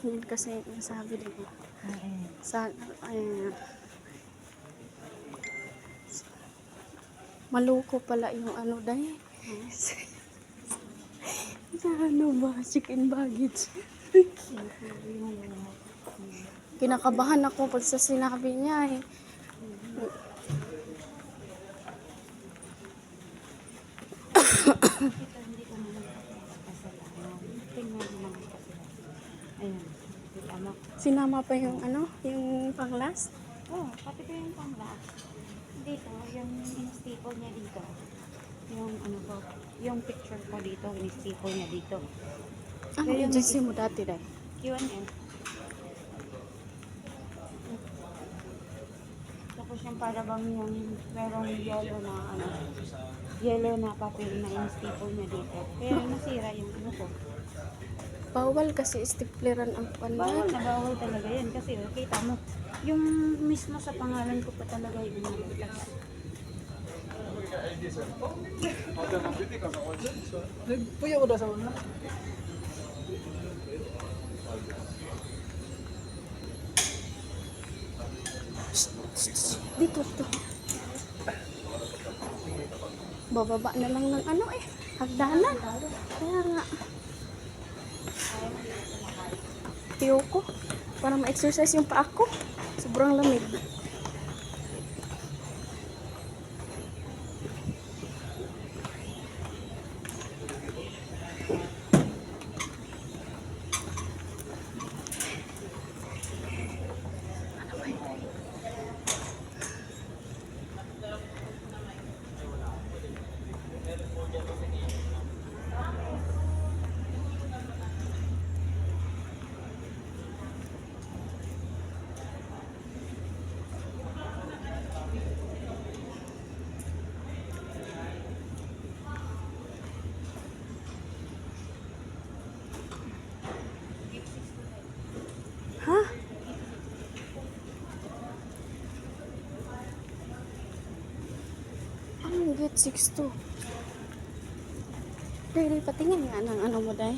Yun kasi nasabi din. Sa, maluko pala yung ano dahil. Sa ano ba? Chicken baggage. Kinakabahan ako pag sa sinabi niya eh. Hindi ko naman kasalanan. Tingnan mo naman kasi. Ayun. Tama. Sinama pa yung ano, yung pang-last. Oh, pati ko yung panglas. Dito, yung in-staple niya dito. Yung ano ko, yung picture ko dito, in-staple niya dito. Ano agency mo dati dahil? Q&M. Tapos yung para bang yung merong yellow na ano, yellow na papel na in-staple niya dito. Kaya nasira yung ano ko. Bawal kasi stipleran ang Bawal pandan. na bawal talaga yan kasi kita mo, yung mismo sa pangalan ko pa talaga yung nalagay. Nagpuyo ko daw sa una. Dito to. Bababa na lang ng ano eh. Hagdanan. Kaya nga. Tiyo ko. Para ma-exercise yung paa ko. Sobrang lamig. Ha? Ang gate 6 to. Pwede patingin nga ng ano mo dahil.